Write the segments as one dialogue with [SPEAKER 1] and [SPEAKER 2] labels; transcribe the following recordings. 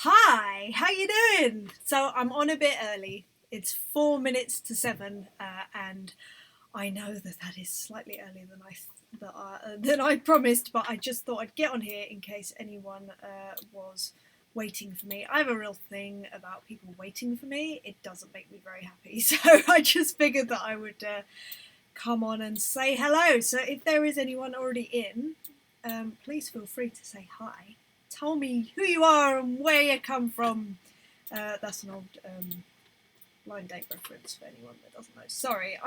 [SPEAKER 1] Hi, how you doing? So I'm on a bit early. It's 4 minutes to 7, and I know that is slightly earlier than I promised. But I just thought I'd get on here in case anyone was waiting for me. I have a real thing about people waiting for me. It doesn't make me very happy, so I just figured that I would come on and say hello. So if there is anyone already in, please feel free to say hi. Tell me who you are and where you come from. That's an old blind date reference for anyone that doesn't know. Sorry,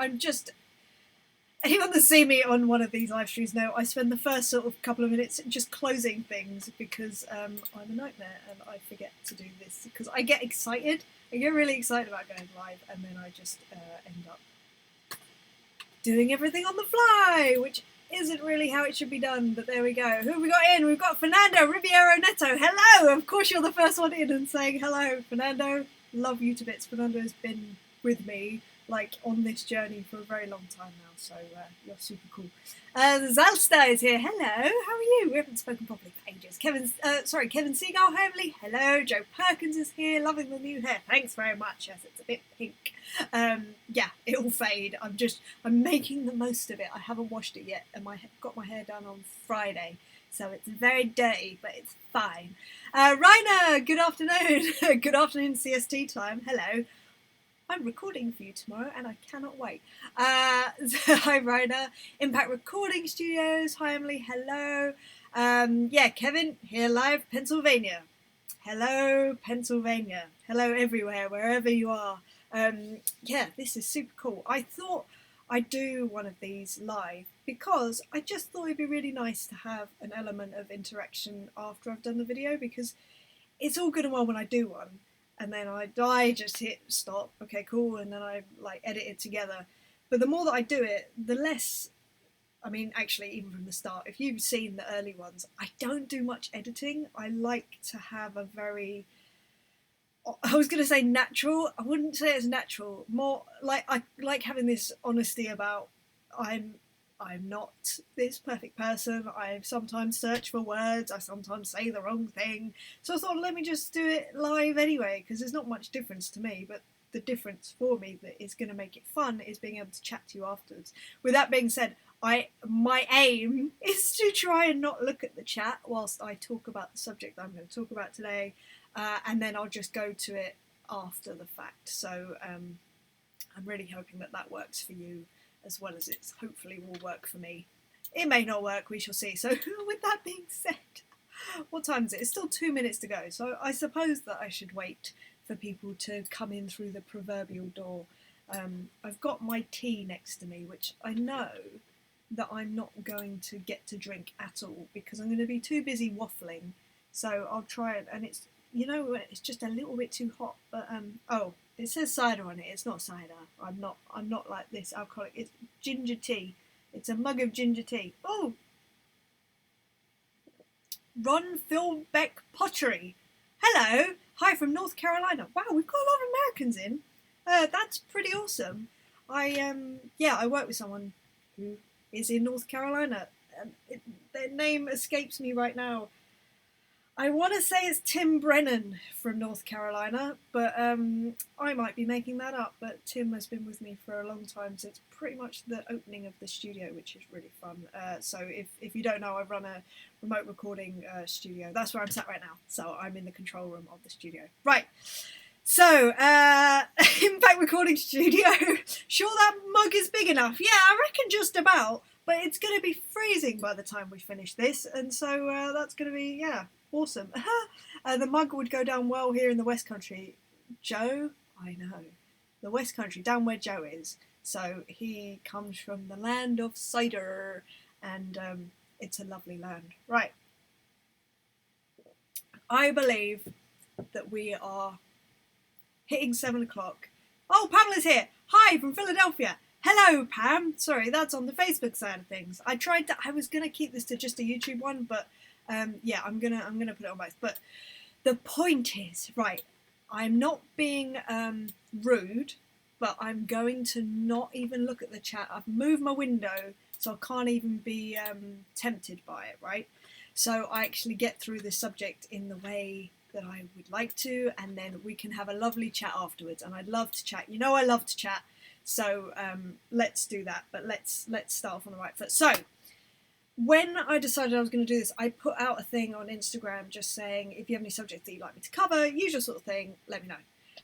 [SPEAKER 1] anyone that's seen me on one of these live streams know I spend the first sort of couple of minutes just closing things because I'm a nightmare and I forget to do this because I get excited. I get really excited about going live and then I just end up doing everything on the fly, which isn't really how it should be done, but there we go. Who have we got in? We've got Fernando Riviero Neto. Hello! Of course you're the first one in and saying hello. Fernando, love you to bits. Fernando's been with me, on this journey for a very long time now, so you're super cool. Zalsta is here. Hello, how are you? We haven't spoken properly for ages. Kevin Seagull, Homeley. Hello. Joe Perkins is here, loving the new hair. Thanks very much. Yes, it's a bit pink. Yeah, it'll fade. I'm making the most of it. I haven't washed it yet, and got my hair done on Friday, so it's very dirty, but it's fine. Rainer, good afternoon. Good afternoon, CST time. Hello. I'm recording for you tomorrow and I cannot wait. Hi, Rainer. Impact Recording Studios. Hi, Emily. Hello. Kevin, here live, Pennsylvania. Hello, Pennsylvania. Hello, everywhere, wherever you are. This is super cool. I thought I'd do one of these live because I just thought it'd be really nice to have an element of interaction after I've done the video, because it's all good and well when I do one and then I just hit stop, okay, cool, and then I edit it together. But the more that I do it, the less, actually, even from the start, if you've seen the early ones, I don't do much editing. I like to have a very, I was going to say natural, I wouldn't say it's natural, more I like having this honesty about I'm not this perfect person. I sometimes search for words. I sometimes say the wrong thing. So I thought, let me just do it live anyway, because there's not much difference to me. But the difference for me that is going to make it fun is being able to chat to you afterwards. With that being said, my aim is to try and not look at the chat whilst I talk about the subject that I'm going to talk about today, and then I'll just go to it after the fact. So I'm really hoping that works for you, as well as it hopefully will work for me. It may not work, we shall see. So with that being said, what time is it? It's still 2 minutes to go, so I suppose that I should wait for people to come in through the proverbial door. I've got my tea next to me, which I know that I'm not going to get to drink at all because I'm going to be too busy waffling. So I'll try it, and it's just a little bit too hot. But it says cider on it. It's not cider. I'm not like this alcoholic. It's ginger tea. It's a mug of ginger tea. Oh, Ron Philbeck Pottery. Hello. Hi from North Carolina. Wow, we've got a lot of Americans in. That's pretty awesome. I work with someone who is in North Carolina. Their name escapes me right now. I want to say it's Tim Brennan from North Carolina, but I might be making that up. But Tim has been with me for a long time, so it's pretty much the opening of the studio, which is really fun. So if you don't know, I run a remote recording studio. That's where I'm sat right now. So I'm in the control room of the studio. Right. So, Impact Recording Studio. Sure that mug is big enough? Yeah, I reckon just about. But it's going to be freezing by the time we finish this, and so that's going to be, awesome. The mug would go down well here in the West Country. Joe, I know. The West Country, down where Joe is. So he comes from the land of cider, and it's a lovely land. Right. I believe that we are hitting 7 o'clock. Oh, Pamela's here. Hi, from Philadelphia. Hello, Pam. Sorry, that's on the Facebook side of things. I was going to keep this to just a YouTube one, but I'm gonna put it on both. But the point is, right, I'm not being rude, but I'm going to not even look at the chat. I've moved my window so I can't even be tempted by it, right? So I actually get through the subject in the way that I would like to, and then we can have a lovely chat afterwards. And I'd love to chat. You know, I love to chat. So let's do that. But let's start off on the right foot. So when I decided I was going to do this, I put out a thing on Instagram just saying, if you have any subjects that you'd like me to cover, usual sort of thing, let me know.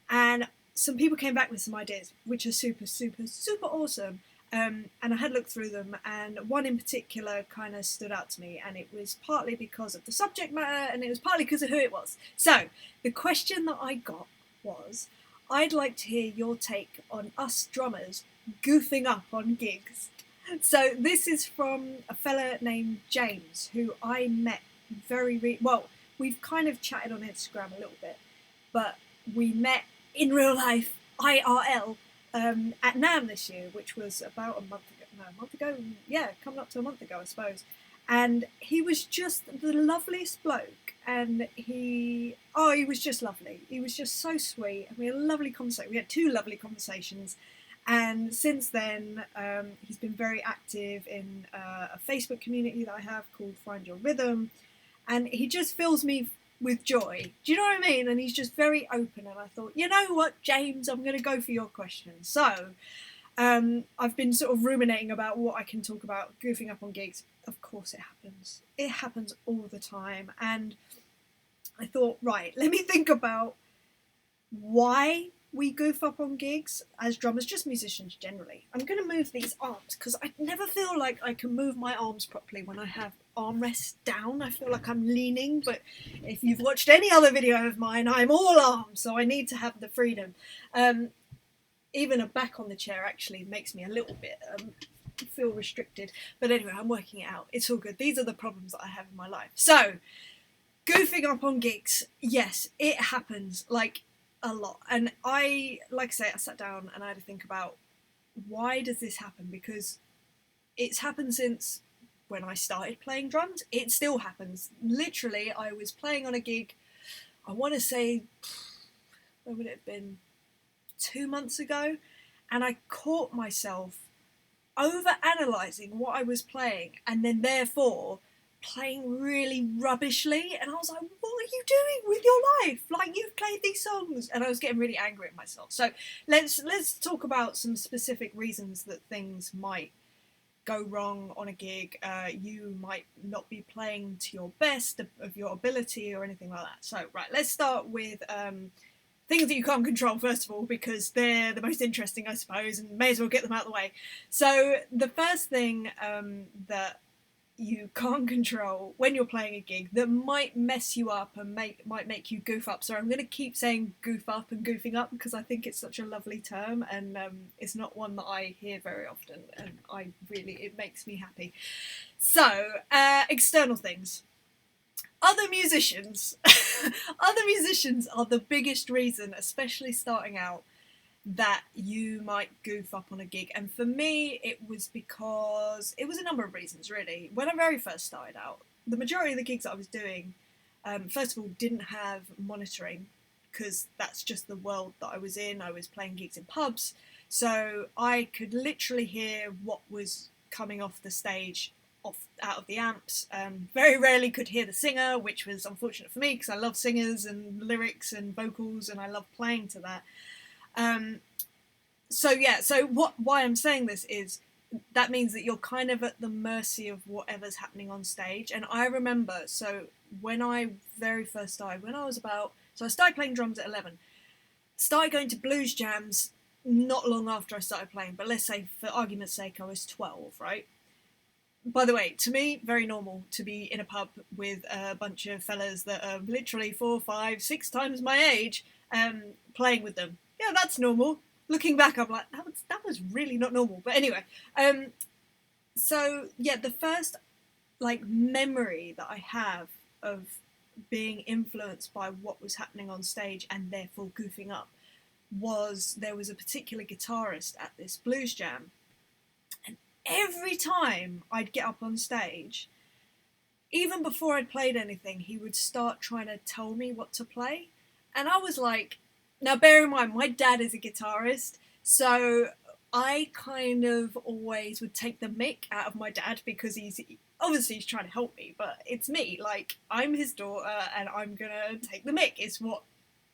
[SPEAKER 1] And some people came back with some ideas, which are super, super, super awesome. And I had looked through them, and one in particular kind of stood out to me, and it was partly because of the subject matter, and it was partly because of who it was. So the question that I got was, I'd like to hear your take on us drummers goofing up on gigs. So this is from a fella named James, who I met well, we've kind of chatted on Instagram a little bit, but we met in real life, IRL, at NAMM this year, which was about a month ago, yeah, coming up to a month ago, I suppose. And he was just the loveliest bloke, and he was just lovely. He was just so sweet, and we had a lovely conversation. We had 2 lovely conversations, and since then, he's been very active in a Facebook community that I have called Find Your Rhythm, and he just fills me with joy. Do you know what I mean? And he's just very open, and I thought, you know what, James, I'm going to go for your question. So I've been sort of ruminating about what I can talk about goofing up on gigs. Of course it happens. It happens all the time. And I thought, right, let me think about why we goof up on gigs as drummers, just musicians generally. I'm going to move these arms because I never feel like I can move my arms properly when I have armrests down. I feel like I'm leaning, but if you've watched any other video of mine, I'm all arms, so I need to have the freedom. Even a back on the chair actually makes me a little bit feel restricted, but anyway, I'm working it out. It's all good. These are the problems that I have in my life. So goofing up on gigs, yes, it happens like a lot. And I sat down and I had to think about, why does this happen? Because it's happened since when I started playing drums. It still happens. Literally, I was playing on a gig, I want to say, when would it have been? 2 months ago, and I caught myself over analysing what I was playing, and then therefore playing really rubbishly, and I was like, what are you doing with your life? Like, you've played these songs. And I was getting really angry at myself. So let's talk about some specific reasons that things might go wrong on a gig. You might not be playing to your best of your ability or anything like that. So right, let's start with things that you can't control, first of all, because they're the most interesting, I suppose, and may as well get them out of the way. So the first thing that you can't control when you're playing a gig that might mess you up and might make you goof up. So I'm going to keep saying goof up and goofing up because I think it's such a lovely term, and it's not one that I hear very often, and it makes me happy. So external things. Other musicians are the biggest reason, especially starting out, that you might goof up on a gig. And for me, it was a number of reasons, really. When I very first started out, the majority of the gigs that I was doing, first of all, didn't have monitoring, because that's just the world that I was in. I was playing gigs in pubs, so I could literally hear what was coming off the stage out of the amps. Very rarely could hear the singer, which was unfortunate for me because I love singers and lyrics and vocals, and I love playing to that. Why I'm saying this is that means that you're kind of at the mercy of whatever's happening on stage. And I remember, so when I very first started, I started playing drums at 11, started going to blues jams not long after I started playing, but let's say for argument's sake I was 12, right? By the way, to me, very normal to be in a pub with a bunch of fellas that are literally 4, 5, 6 times my age, playing with them. Yeah, that's normal. Looking back, I'm like, that was really not normal. But anyway, the first memory that I have of being influenced by what was happening on stage and therefore goofing up was there was a particular guitarist at this blues jam. Every time I'd get up on stage, even before I'd played anything, he would start trying to tell me what to play. And I was like, now bear in mind, my dad is a guitarist, so I kind of always would take the mick out of my dad because obviously he's trying to help me, but it's me. Like, I'm his daughter, and I'm gonna take the mick. It's what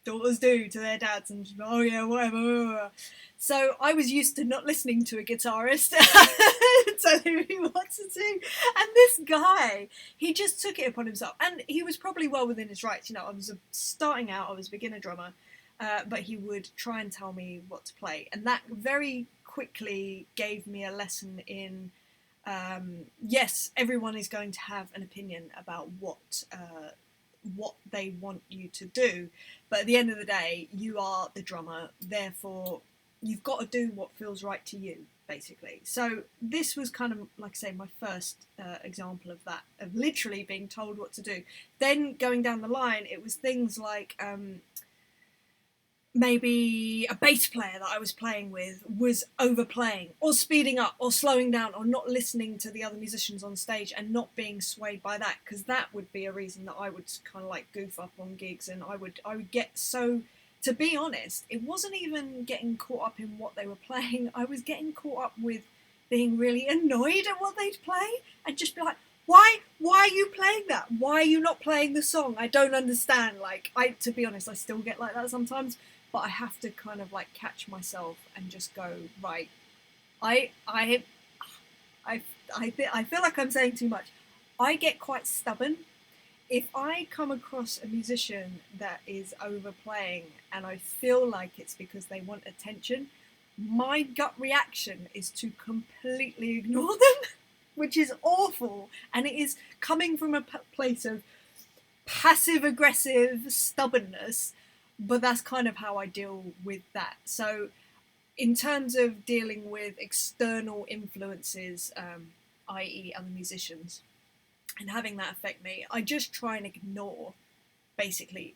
[SPEAKER 1] daughters do to their dads, and oh yeah, whatever. So I was used to not listening to a guitarist telling me what to do. And this guy, he just took it upon himself. And he was probably well within his rights. You know, I was starting out, I was a beginner drummer, but he would try and tell me what to play. And that very quickly gave me a lesson in, yes, everyone is going to have an opinion about what they want you to do, but at the end of the day, you are the drummer, therefore you've got to do what feels right to you, basically. So this was kind of, like I say, my first example of that, of literally being told what to do. Then going down the line, it was things like maybe a bass player that I was playing with was overplaying or speeding up or slowing down or not listening to the other musicians on stage and not being swayed by that, because that would be a reason that I would kind of like goof up on gigs, and I would get so, to be honest, it wasn't even getting caught up in what they were playing. I was getting caught up with being really annoyed at what they'd play and just be like, why are you playing that? Why are you not playing the song? I don't understand. Like, to be honest, I still get like that sometimes. But I have to kind of like catch myself and just go, right, I feel like I'm saying too much. I get quite stubborn. If I come across a musician that is overplaying and I feel like it's because they want attention, my gut reaction is to completely ignore them, which is awful. And it is coming from a place of passive-aggressive stubbornness. But that's kind of how I deal with that. So in terms of dealing with external influences, i.e. other musicians, and having that affect me, I just try and ignore basically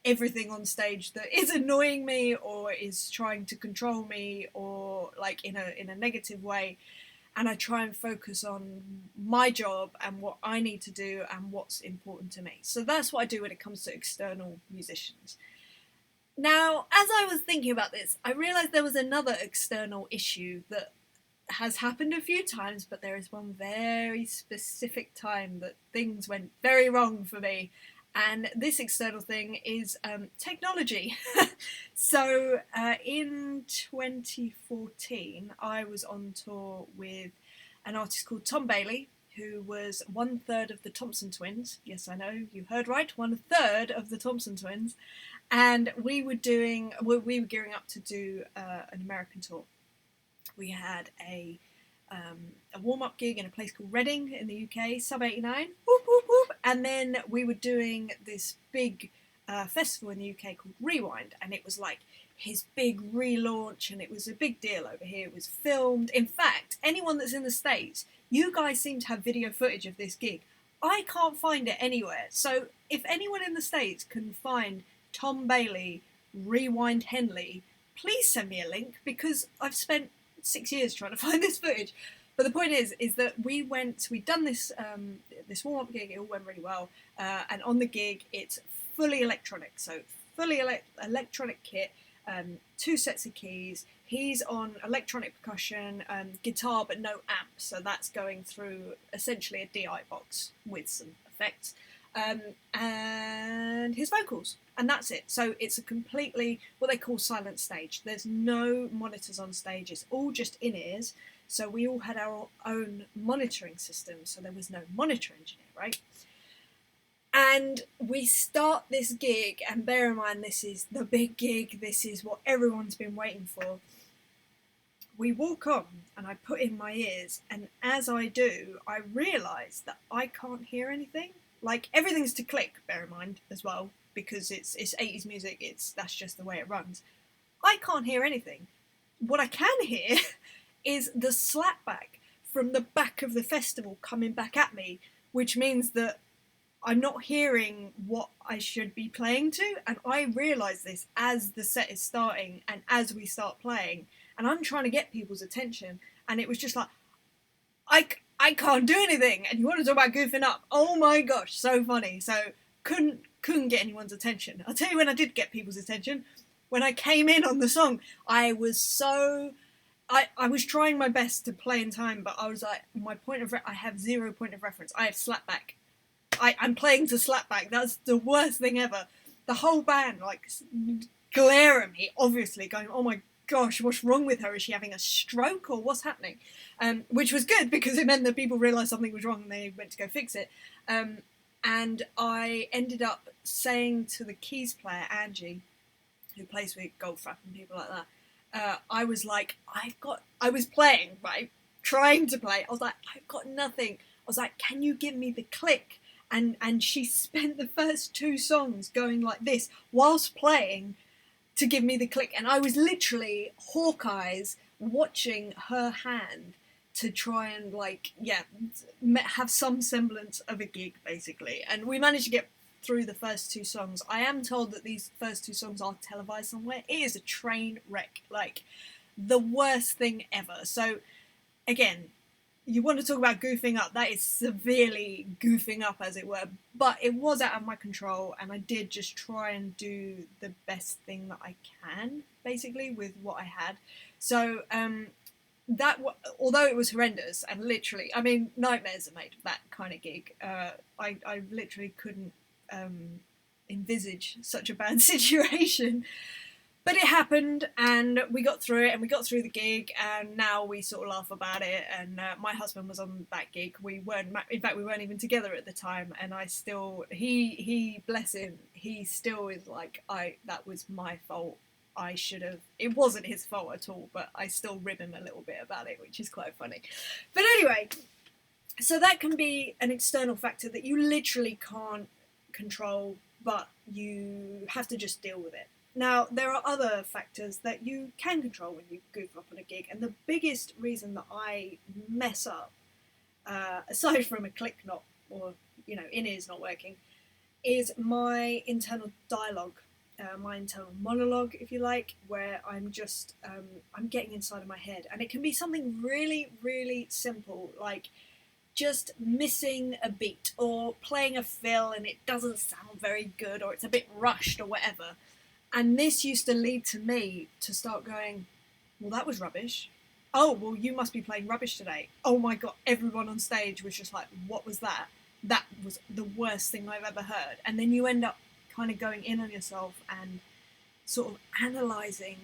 [SPEAKER 1] everything on stage that is annoying me or is trying to control me or like in a negative way. And I try and focus on my job and what I need to do and what's important to me. So that's what I do when it comes to external musicians. Now, as I was thinking about this, I realised there was another external issue that has happened a few times, but there is one very specific time that things went very wrong for me. And this external thing is technology. So in 2014, I was on tour with an artist called Tom Bailey, who was 1/3 of the Thompson Twins. Yes, I know, you heard right, 1/3 of the Thompson Twins. And we were gearing up to do an American tour. We had a warm-up gig in a place called Reading in the UK, Sub 89, whoop, whoop, whoop. And then we were doing this big festival in the UK called Rewind, and it was like his big relaunch, and it was a big deal over here. It was filmed. In fact, anyone that's in the States, you guys seem to have video footage of this gig. I can't find it anywhere. So if anyone in the States can find Tom Bailey Rewind Henley, please send me a link, because I've spent 6 years trying to find this footage. But the point is that we'd done this this warm-up gig. It all went really well, and on the gig it's fully electronic, so fully electronic kit, 2 sets of keys. He's on electronic percussion, guitar but no amp, so that's going through essentially a DI box with some effects, and his vocals, and that's it. So it's a completely what they call silent stage. There's no monitors on stage, it's all just in-ears. So we all had our own monitoring system, so there was no monitor engineer, right? And we start this gig, and bear in mind this is the big gig, this is what everyone's been waiting for. We walk on, and I put in my ears, and as I do, I realise that I can't hear anything. Like, everything's to click, bear in mind, as well, because it's 80s music, that's just the way it runs. I can't hear anything. What I can hear is the slapback from the back of the festival coming back at me, which means that I'm not hearing what I should be playing to, and I realise this as the set is starting and as we start playing, and I'm trying to get people's attention, and it was just like, I can't do anything, and you want to talk about goofing up? Oh my gosh, so funny. So couldn't get anyone's attention. I'll tell you when I did get people's attention. When I came in on the song, I was so I was trying my best to play in time, but I was like, I have 0 point of reference. I have slapback. I'm playing to slapback. That's the worst thing ever. The whole band like glare at me, obviously going, "Oh my gosh, what's wrong with her? Is she having a stroke or what's happening?" Which was good because it meant that people realised something was wrong and they went to go fix it. And I ended up saying to the keys player Angie, who plays with Goldfrapp and people like that, I was like, I was playing, right? Trying to play. I was like, I've got nothing. I was like, can you give me the click? And she spent the first 2 songs going like this whilst playing to give me the click. And I was literally Hawkeye's watching her hand to try and like, yeah, have some semblance of a gig basically. And we managed to get through the first 2 songs. I am told that these first 2 songs are televised somewhere. It is a train wreck, like the worst thing ever. So again, you want to talk about goofing up, that is severely goofing up as it were, but it was out of my control and I did just try and do the best thing that I can basically with what I had. So although it was horrendous and literally, I mean, nightmares are made of that kind of gig. I literally couldn't envisage such a bad situation. But it happened, and we got through it, and we got through the gig, and now we sort of laugh about it. And my husband was on that gig. In fact, we weren't even together at the time. And he, bless him, he still is like, that was my fault. I should have. It wasn't his fault at all, but I still rib him a little bit about it, which is quite funny. But anyway, so that can be an external factor that you literally can't control, but you have to just deal with it. Now, there are other factors that you can control when you goof up on a gig, and the biggest reason that I mess up, aside from a click not, or, in-ears not working, is my internal dialogue, my internal monologue, if you like, where I'm just, I'm getting inside of my head. And it can be something really, really simple, like just missing a beat, or playing a fill and it doesn't sound very good, or it's a bit rushed, or whatever. And this used to lead to me to start going, well, that was rubbish. Oh, well, you must be playing rubbish today. Oh my God, everyone on stage was just like, what was that? That was the worst thing I've ever heard. And then you end up kind of going in on yourself and sort of analysing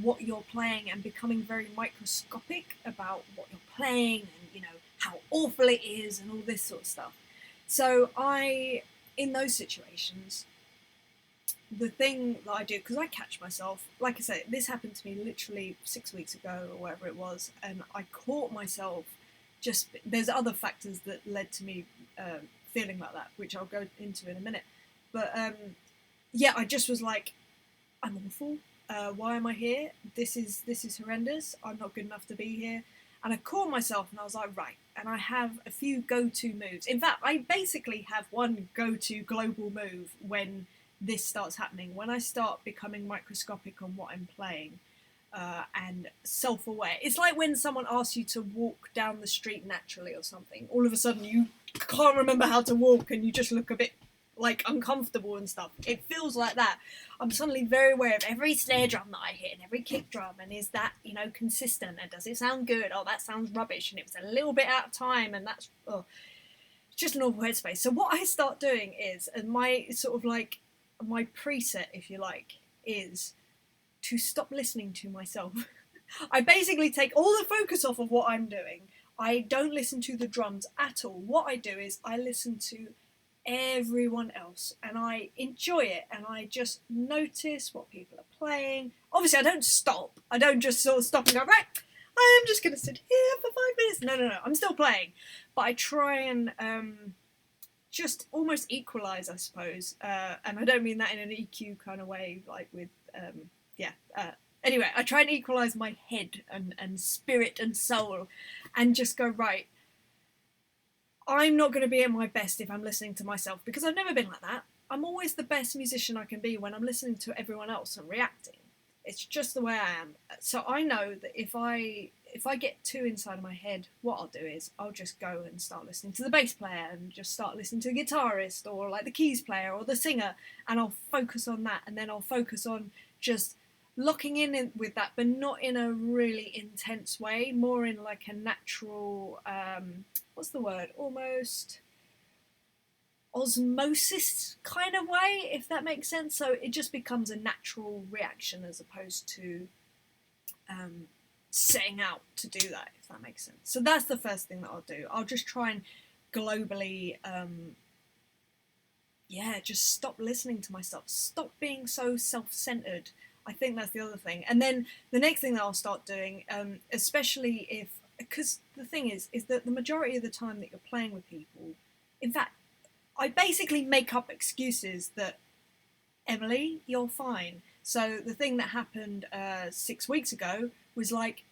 [SPEAKER 1] what you're playing and becoming very microscopic about what you're playing and, how awful it is and all this sort of stuff. So in those situations, the thing that I do, because I catch myself, like I say, this happened to me literally 6 weeks ago or whatever it was, and I caught myself there's other factors that led to me feeling like that, which I'll go into in a minute. But yeah, I just was like, I'm awful. Why am I here? This is horrendous. I'm not good enough to be here. And I caught myself and I was like, right. And I have a few go-to moves. In fact, I basically have one go-to global move when this starts happening, when I start becoming microscopic on what I'm playing and self-aware. It's like when someone asks you to walk down the street naturally or something. All of a sudden you can't remember how to walk and you just look a bit like uncomfortable and stuff. It feels like that. I'm suddenly very aware of every snare drum that I hit and every kick drum, and is that, consistent, and does it sound good? Oh, that sounds rubbish and it was a little bit out of time, and that's just an awful headspace. So what I start doing is, and my sort of like my preset, if you like, is to stop listening to myself. I basically take all the focus off of what I'm doing. I don't listen to the drums at all. What I do is I listen to everyone else and I enjoy it, and I just notice what people are playing. Obviously I don't stop. I don't just sort of stop and go, right, I'm just going to sit here for 5 minutes. No, I'm still playing. But I try and just almost equalise, I suppose. And I don't mean that in an EQ kind of way, like with, anyway, I try and equalise my head and spirit and soul and just go, right, I'm not going to be at my best if I'm listening to myself, because I've never been like that. I'm always the best musician I can be when I'm listening to everyone else and reacting. It's just the way I am. So I know that if I get too inside of my head, what I'll do is I'll just go and start listening to the bass player and just start listening to the guitarist or like the keys player or the singer, and I'll focus on that, and then I'll focus on just locking in with that, but not in a really intense way, more in like a natural, what's the word, almost osmosis kind of way, if that makes sense. So it just becomes a natural reaction as opposed to setting out to do that, if that makes sense. So that's the first thing that I'll do. I'll just try and globally just stop listening to myself, stop being so self-centered. I think that's the other thing. And then the next thing that I'll start doing, especially if, because the thing is that the majority of the time that you're playing with people, in fact, I basically make up excuses that, Emily, you're fine. So the thing that happened 6 weeks ago was like,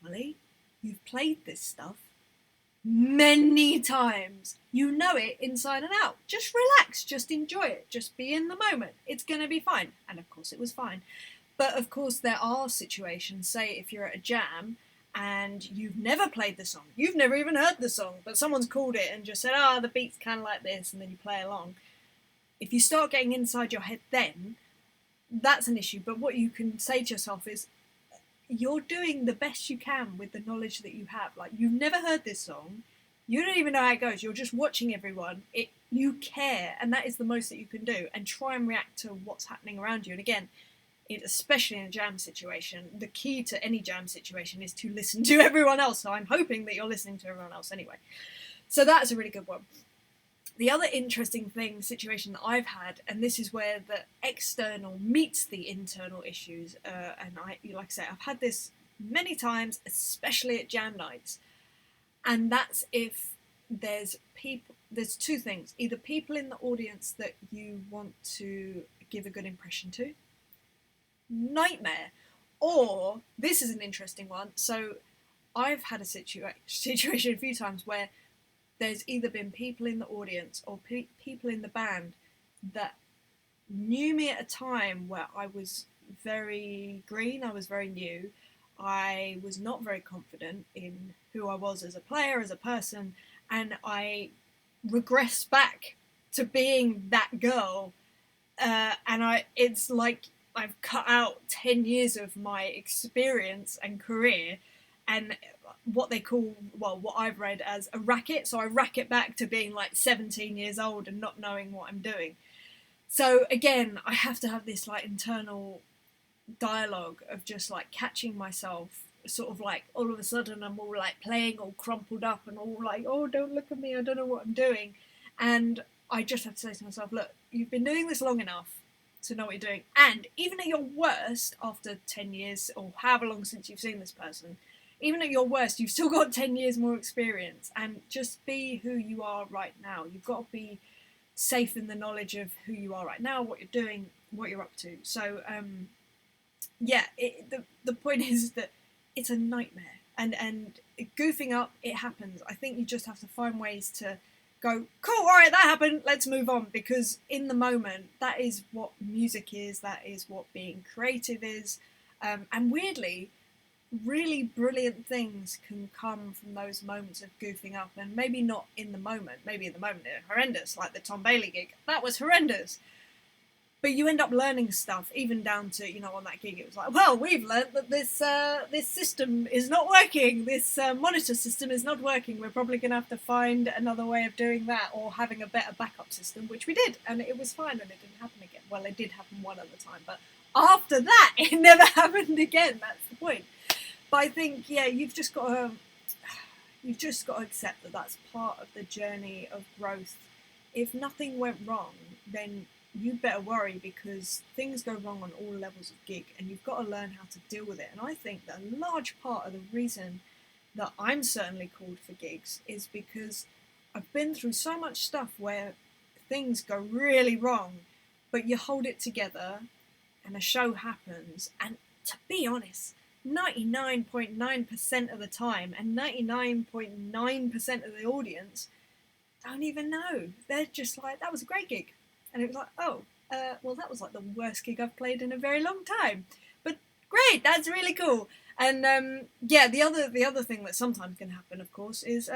[SPEAKER 1] Emily, you've played this stuff many times. You know it inside and out. Just relax, just enjoy it, just be in the moment. It's going to be fine. And of course it was fine. But of course there are situations, say if you're at a jam and you've never played the song, you've never even heard the song, but someone's called it and just said, the beat's kind of like this, and then you play along. If you start getting inside your head then, that's an issue. But what you can say to yourself is, you're doing the best you can with the knowledge that you have. Like, you've never heard this song, you don't even know how it goes, you're just watching everyone, you care, and that is the most that you can do, and try and react to what's happening around you. And again, especially in a jam situation, the key to any jam situation is to listen to everyone else. So I'm hoping that you're listening to everyone else anyway. So that's a really good one. The other interesting situation that I've had, and this is where the external meets the internal issues, and like I say, I've had this many times, especially at jam nights, and that's if there's two things: either people in the audience that you want to give a good impression to, nightmare, or this is an interesting one. So I've had a situation a few times where there's either been people in the audience or people in the band that knew me at a time where I was very green, I was very new, I was not very confident in who I was as a player, as a person, and I regressed back to being that girl, and it's like I've cut out 10 years of my experience and career, and what I've read as a racket. So I racket back to being like 17 years old and not knowing what I'm doing. So again, I have to have this like internal dialogue of just like catching myself, sort of like all of a sudden I'm all like playing all crumpled up and all like, oh, don't look at me, I don't know what I'm doing. And I just have to say to myself, look, you've been doing this long enough to know what you're doing. And even at your worst, after 10 years or however long since you've seen this person, even at your worst, you've still got 10 years more experience, and just be who you are right now. You've got to be safe in the knowledge of who you are right now, what you're doing, what you're up to. So, the point is that it's a nightmare. And goofing up, it happens. I think you just have to find ways to go, cool, all right, that happened, let's move on. Because in the moment, that is what music is, that is what being creative is. And weirdly, really brilliant things can come from those moments of goofing up, and maybe not in the moment. Maybe in the moment they're horrendous, like the Tom Bailey gig. That was horrendous. But you end up learning stuff, even down to, on that gig, it was like, well, we've learnt that this system is not working, this monitor system is not working, we're probably going to have to find another way of doing that, or having a better backup system, which we did, and it was fine, and it didn't happen again. Well, it did happen one other time, but after that, it never happened again. That's the point. But I think, you've just got to accept that that's part of the journey of growth. If nothing went wrong, then you better worry, because things go wrong on all levels of gig, and you've got to learn how to deal with it. And I think that a large part of the reason that I'm certainly called for gigs is because I've been through so much stuff where things go really wrong, but you hold it together and a show happens. And to be honest, 99.9% of the time, and 99.9% of the audience don't even know. They're just like, that was a great gig. And it was like, well, that was like the worst gig I've played in a very long time. But great, that's really cool. And the other thing that sometimes can happen, of course, is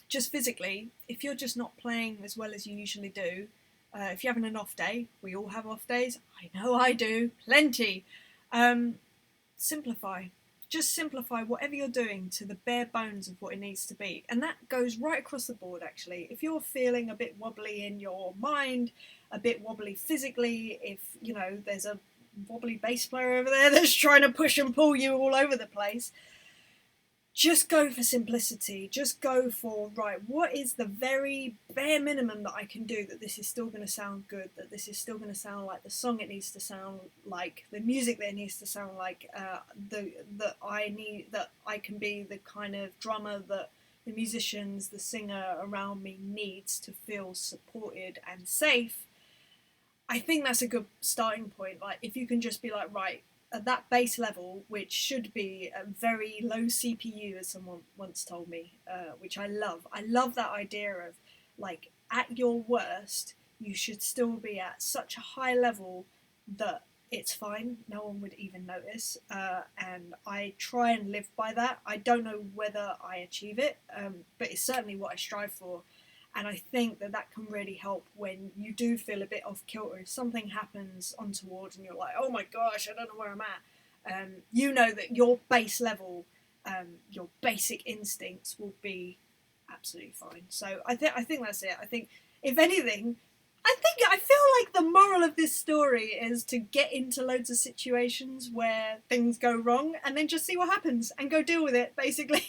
[SPEAKER 1] just physically, if you're just not playing as well as you usually do, if you're having an off day, we all have off days. I know I do, plenty. Simplify. Just simplify whatever you're doing to the bare bones of what it needs to be. And that goes right across the board, actually. If you're feeling a bit wobbly in your mind, a bit wobbly physically, if, there's a wobbly bass player over there that's trying to push and pull you all over the place, just go for simplicity. Just go for, right, what is the very bare minimum that I can do that this is still going to sound good, that this is still going to sound like the song it needs to sound like, the music that it needs to sound like, that I can be the kind of drummer that the musicians, the singer around me needs to feel supported and safe. I think that's a good starting point. Like, if you can just be like, right, at that base level, which should be a very low CPU, as someone once told me, which I love. I love that idea of, like, at your worst, you should still be at such a high level that it's fine. No one would even notice. And I try and live by that. I don't know whether I achieve it, but it's certainly what I strive for. And I think that can really help when you do feel a bit off kilter. If something happens untoward and you're like, oh my gosh, I don't know where I'm at. You know that your base level, your basic instincts will be absolutely fine. So I think that's it. I think, if anything, I feel like the moral of this story is to get into loads of situations where things go wrong and then just see what happens and go deal with it, basically.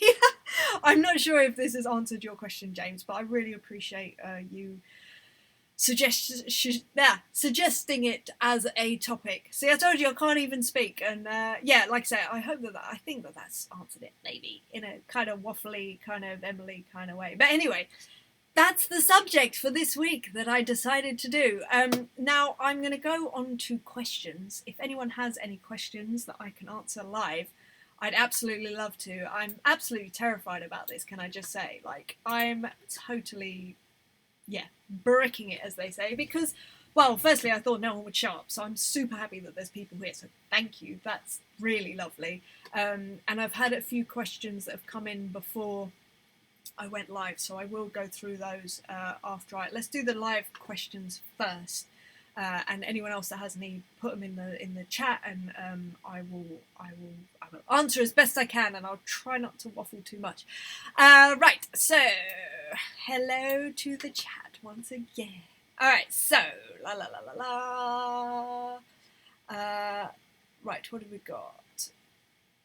[SPEAKER 1] I'm not sure if this has answered your question, James, but I really appreciate you suggesting it as a topic. See, I told you I can't even speak, and like I say, I think that's answered it, maybe, in a kind of waffly, kind of Emily kind of way. But anyway, that's the subject for this week that I decided to do. Now I'm going to go on to questions. If anyone has any questions that I can answer live, I'd absolutely love to. I'm absolutely terrified about this, can I just say? Like, I'm totally, bricking it, as they say, because, well, firstly, I thought no one would show up, so I'm super happy that there's people here, so thank you. That's really lovely. And I've had a few questions that have come in before I went live, so I will go through those after. Let's do the live questions first, and anyone else that has any, put them in the chat, and I will answer as best I can, and I'll try not to waffle too much. Right, so hello to the chat once again. All right, so la la la la la. Right, what have we got?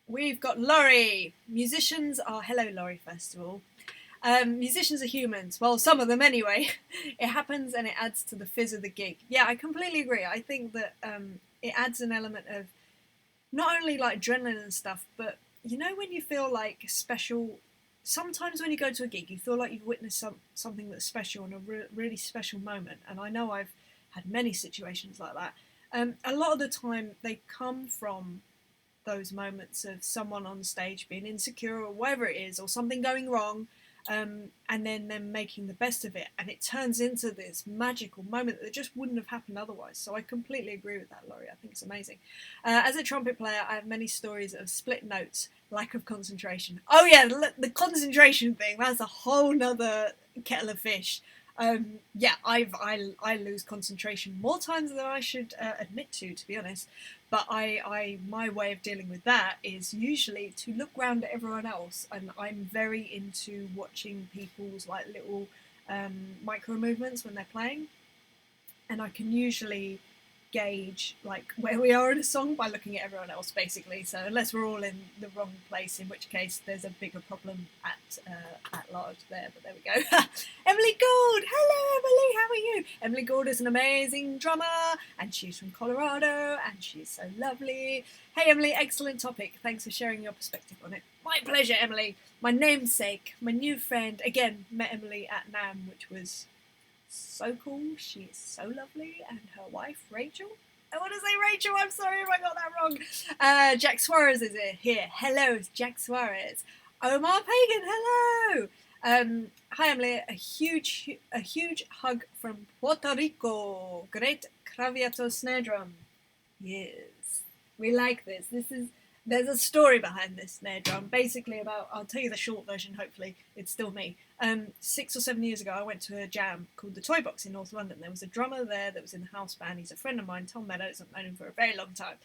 [SPEAKER 1] We've got Laurie. Musicians are, hello Laurie, first of all. Musicians are humans. Well, some of them anyway. It happens and it adds to the fizz of the gig. Yeah, I completely agree. I think that it adds an element of not only like adrenaline and stuff, but when you feel like special. Sometimes when you go to a gig, you feel like you've witnessed something that's special and a really special moment. And I know I've had many situations like that. A lot of the time they come from those moments of someone on stage being insecure or whatever it is, or something going wrong. And then them making the best of it, and it turns into this magical moment that just wouldn't have happened otherwise. So I completely agree with that, Laurie. I think it's amazing. As a trumpet player, I have many stories of split notes, lack of concentration. Oh yeah, the concentration thing, that's a whole nother kettle of fish. I lose concentration more times than I should admit to be honest. But my way of dealing with that is usually to look round at everyone else, and I'm very into watching people's like little micro movements when they're playing, and I can usually gauge like where we are in a song by looking at everyone else, basically. So unless we're all in the wrong place, in which case there's a bigger problem at large there. But there we go. Emily Gould, hello Emily, how are you? Emily Gould is an amazing drummer, and she's from Colorado, and she's so lovely. Hey Emily, excellent topic. Thanks for sharing your perspective on it. My pleasure, Emily. My namesake, my new friend. Again, met Emily at NAMM, which was so cool. She is so lovely, and her wife Rachel. I want to say Rachel. I'm sorry if I got that wrong. Jack Suarez is here. Hello, Jack Suarez. Omar Pagan. Hello. Hi Emily. A huge hug from Puerto Rico. Great Craviato snare drum. Yes, we like this. There's a story behind this snare drum. Basically I'll tell you the short version, hopefully it's still me. 6 or 7 years ago, I went to a jam called the Toy Box in North London. There was a drummer there that was in the house band. He's a friend of mine, Tom Meadows. I've known him for a very long time.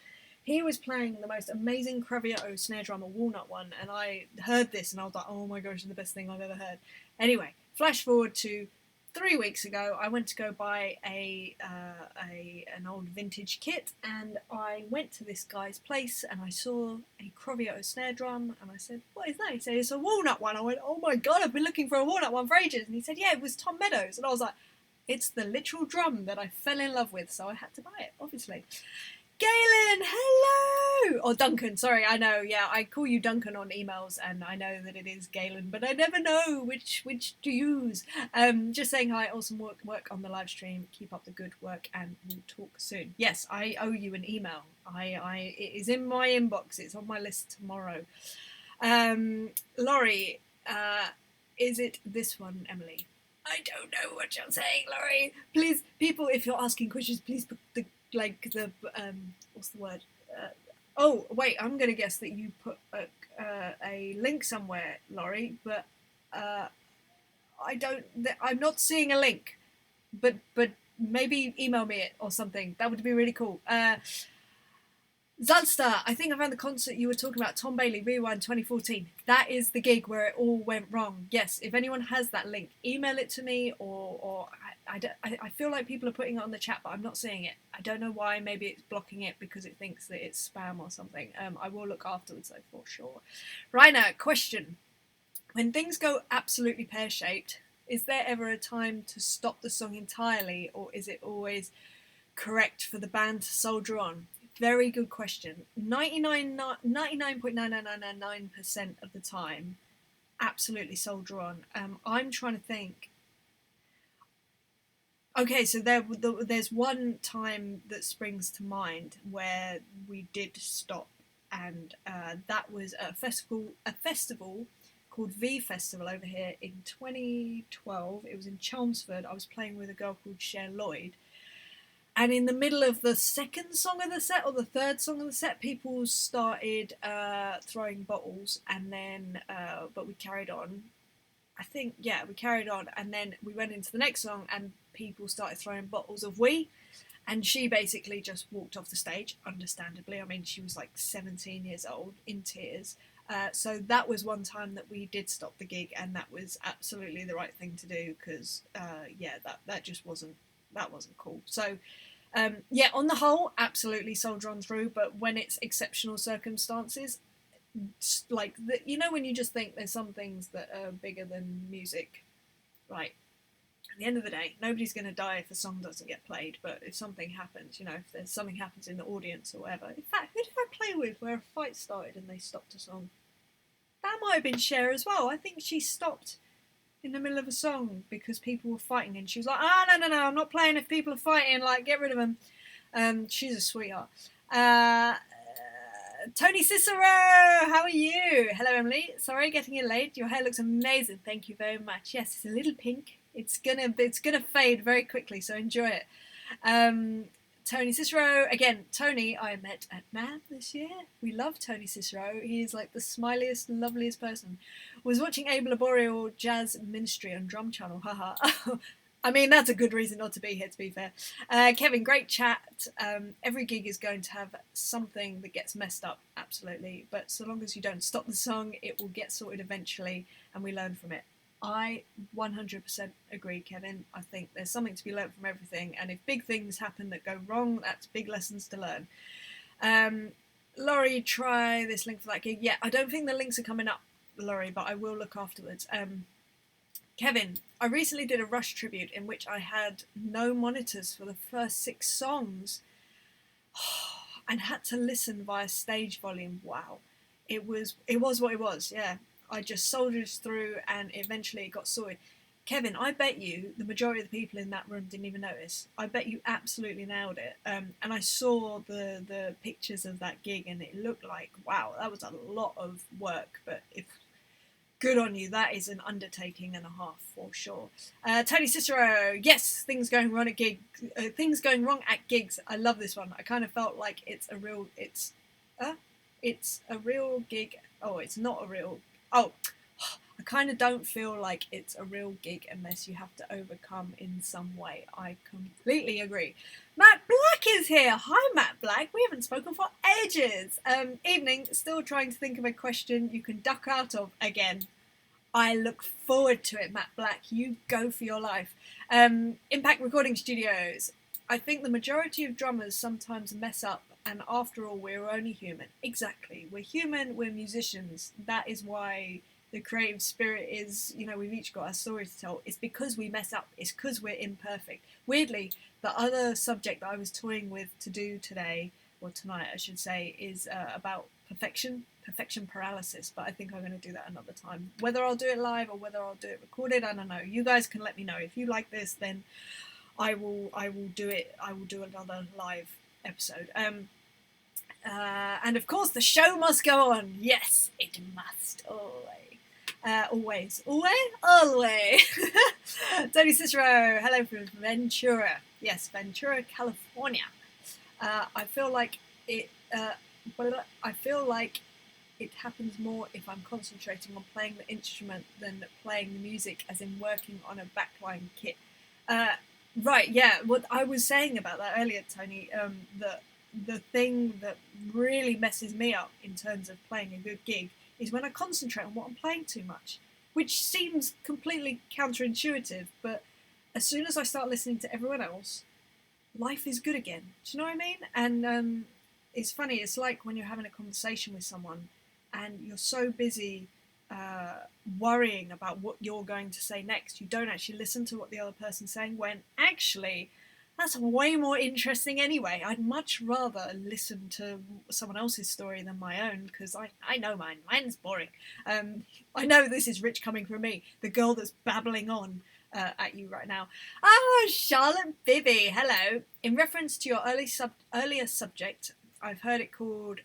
[SPEAKER 1] He was playing the most amazing Craviotto snare drum, a walnut one, and I heard this and I was like, oh my gosh, it's the best thing I've ever heard. Anyway, flash forward to 3 weeks ago, I went to go buy an old vintage kit, and I went to this guy's place and I saw a Craviotto snare drum, and I said, "What is that?" He said, "It's a walnut one." I went, "Oh my god, I've been looking for a walnut one for ages." And he said, "Yeah, it was Tom Meadows," and I was like, "It's the literal drum that I fell in love with," so I had to buy it, obviously. Galen, hello! Or Duncan, sorry, I know, yeah, I call you Duncan on emails, and I know that it is Galen, but I never know which to use. Just saying hi, awesome work on the live stream, keep up the good work, and we'll talk soon. Yes, I owe you an email. It is in my inbox, it's on my list tomorrow. Laurie, is it this one, Emily? I don't know what you're saying, Laurie. Please, people, if you're asking questions, please put the what's the word? Oh, wait, I'm going to guess that you put a link somewhere, Laurie, but I'm not seeing a link, but maybe email me it or something. That would be really cool. Zalstar, I think I found the concert you were talking about, Tom Bailey, Rewind 2014. That is the gig where it all went wrong. Yes, if anyone has that link, email it to me, or I feel like people are putting it on the chat, but I'm not seeing it. I don't know why. Maybe it's blocking it because it thinks that it's spam or something. I will look afterwards, though, for sure. Raina, question. When things go absolutely pear-shaped, is there ever a time to stop the song entirely, or is it always correct for the band to soldier on? Very good question. 99.99999% of the time, absolutely soldier on. I'm trying to think. Okay, so there's one time that springs to mind where we did stop, and that was a festival called V Festival over here in 2012. It was in Chelmsford. I was playing with a girl called Cher Lloyd. And in the middle of the second song of the set, or the third song of the set, people started throwing bottles, and then, but we carried on. I think, yeah, we carried on, and then we went into the next song, and people started throwing bottles of wee, and she basically just walked off the stage, understandably. I mean, she was like 17 years old, in tears. So that was one time that we did stop the gig, and that was absolutely the right thing to do, because, yeah, that just wasn't cool. So, yeah, on the whole, absolutely soldier on through, but when it's exceptional circumstances, like, when you just think there's some things that are bigger than music, right? At the end of the day, nobody's going to die if a song doesn't get played, but if something happens, if there's something happens in the audience or whatever. In fact, who did I play with where a fight started and they stopped a song? That might have been Cher as well. I think she stopped in the middle of a song because people were fighting, and she was like, no, I'm not playing if people are fighting, like, get rid of them. She's a sweetheart. Tony Cicero, how are you? Hello, Emily. Sorry, getting in late. Your hair looks amazing. Thank you very much. Yes, it's a little pink. It's gonna fade very quickly, so enjoy it. Tony Cicero, again, Tony I met at MAD this year. We love Tony Cicero. He is like the smiliest, loveliest person. Was watching Abe Laboriel Jazz Ministry on Drum Channel, haha. I mean, that's a good reason not to be here, to be fair. Kevin, great chat. Every gig is going to have something that gets messed up, absolutely. But so long as you don't stop the song, it will get sorted eventually, and we learn from it. I 100% agree, Kevin. I think there's something to be learned from everything, and if big things happen that go wrong, that's big lessons to learn. Laurie, try this link for that gig. Yeah, I don't think the links are coming up, Laurie, but I will look afterwards. Kevin, I recently did a Rush tribute in which I had no monitors for the first 6 songs and had to listen via stage volume. Wow. It was what it was, yeah. I just soldiered through, and eventually it got sorted. Kevin, I bet you the majority of the people in that room didn't even notice. I bet you absolutely nailed it. And I saw the pictures of that gig, and it looked like, wow, that was a lot of work. But good on you. That is an undertaking and a half for sure. Tony Cicero, yes, things going wrong at gigs. I love this one. I kind of felt like it's a real gig. Oh, it's not a real. Oh, I kind of don't feel like it's a real gig unless you have to overcome in some way. I completely agree. Matt Black is here. Hi, Matt Black. We haven't spoken for ages. Evening. Still trying to think of a question you can duck out of again. I look forward to it, Matt Black. You go for your life. Impact Recording Studios. I think the majority of drummers sometimes mess up, and after all, we're only human. Exactly. We're human, we're musicians. That is why the creative spirit is, we've each got our story to tell. It's because we mess up. It's because we're imperfect. Weirdly, the other subject that I was toying with to do today, or tonight I should say, is about perfection paralysis, but I think I'm going to do that another time. Whether I'll do it live or whether I'll do it recorded, I don't know. You guys can let me know. If you like this, then I will do it. I will do another live episode. And of course, the show must go on. Yes, it must. Always. Tony Cicero, hello from Ventura. Yes, Ventura, California. I feel like it happens more if I'm concentrating on playing the instrument than playing the music, as in working on a backline kit. Right, yeah, what I was saying about that earlier, Tony, the thing that really messes me up in terms of playing a good gig is when I concentrate on what I'm playing too much, which seems completely counterintuitive, but as soon as I start listening to everyone else, life is good again. Do you know what I mean? And it's funny, it's like when you're having a conversation with someone and you're so busy worrying about what you're going to say next, you don't actually listen to what the other person's saying, when actually that's way more interesting anyway. I'd much rather listen to someone else's story than my own, because I know mine. Mine's boring. I know this is rich coming from me, the girl that's babbling on at you right now. Oh, Charlotte Bibby, hello. In reference to your earlier subject, I've heard it called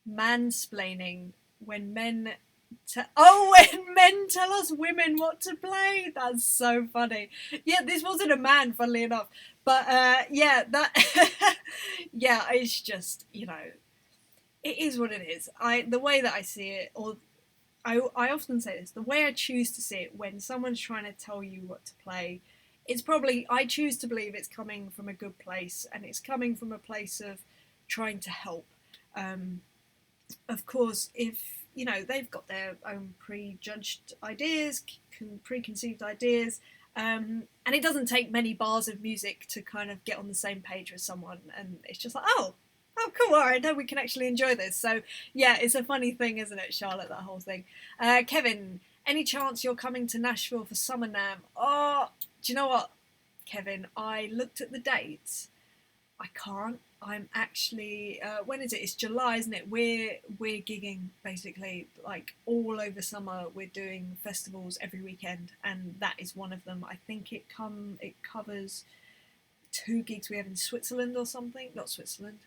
[SPEAKER 1] mansplaining, when men tell us women what to play. That's so funny. Yeah, this wasn't a man, funnily enough, but yeah, that yeah, it's just, it is what it is. The way that I see it, or I often say this, the way I choose to see it when someone's trying to tell you what to play, it's probably, I choose to believe it's coming from a good place, and it's coming from a place of trying to help. Of course, if they've got their own prejudged ideas, preconceived ideas, and it doesn't take many bars of music to kind of get on the same page with someone, and it's just like, oh cool, all right, now we can actually enjoy this. So yeah, it's a funny thing, isn't it, Charlotte, that whole thing. Kevin, any chance you're coming to Nashville for Summer NAMM? Oh, do you know what, Kevin, I looked at the dates. I can't. I'm actually, when is it? It's July, isn't it? We're gigging basically like all over summer. We're doing festivals every weekend, and that is one of them. I think it covers 2 gigs we have in Switzerland or something. Not Switzerland.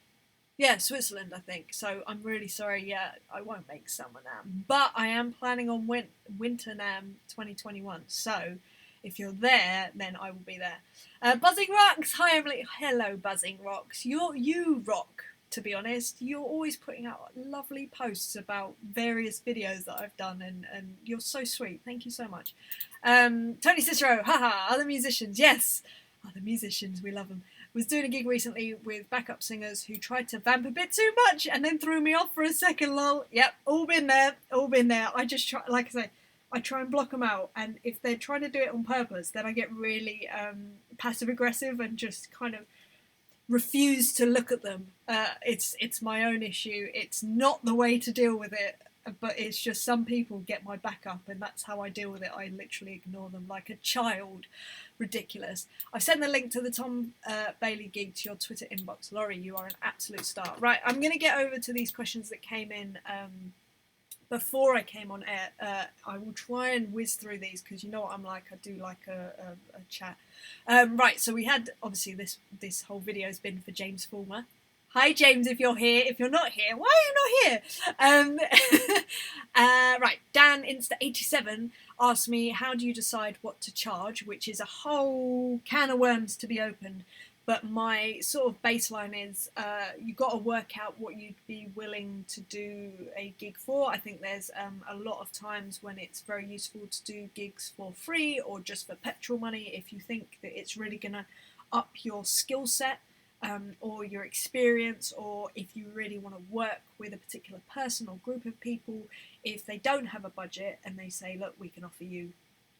[SPEAKER 1] Yeah, Switzerland, I think. So I'm really sorry. Yeah, I won't make Summer NAMM, but I am planning on Winter NAMM 2021. So if you're there, then I will be there. Buzzing Rocks, hi Emily. Hello, Buzzing Rocks. You rock, to be honest. You're always putting out lovely posts about various videos that I've done, and you're so sweet. Thank you so much. Tony Cicero, haha, other musicians, yes. Other musicians, we love them. Was doing a gig recently with backup singers who tried to vamp a bit too much and then threw me off for a second, lol. Yep, all been there. I just try, like I say, I try and block them out, and if they're trying to do it on purpose, then I get really passive aggressive and just kind of refuse to look at them. It's my own issue. It's not the way to deal with it, but it's just some people get my back up, and that's how I deal with it. I literally ignore them like a child. Ridiculous. I've sent the link to the Tom Bailey gig to your Twitter inbox. Laurie, you are an absolute star. Right, I'm going to get over to these questions that came in before I came on air. I will try and whiz through these, because you know what I'm like, I do like a chat. Right, so we had, obviously, this whole video has been for James Fulmer. Hi James, if you're here. If you're not here, why are you not here? Right, Dan Insta87 asked me, how do you decide what to charge, which is a whole can of worms to be opened. but my sort of baseline is you've got to work out what you'd be willing to do a gig for. I think there's a lot of times when it's very useful to do gigs for free or just for petrol money if you think that it's really going to up your skill set or your experience, or if you really want to work with a particular person or group of people. If they don't have a budget and they say, look, we can offer you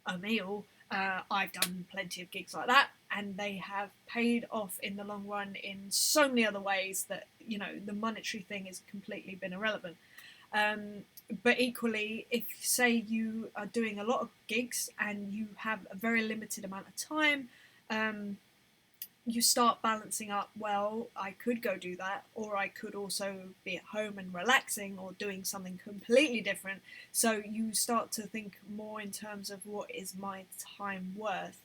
[SPEAKER 1] a meal, I've done plenty of gigs like that, and they have paid off in the long run in so many other ways that, you know, the monetary thing has completely been irrelevant. But equally, if say you are doing a lot of gigs and you have a very limited amount of time, you start balancing up, well, I could go do that, or I could also be at home and relaxing or doing something completely different. So you start to think more in terms of what is my time worth.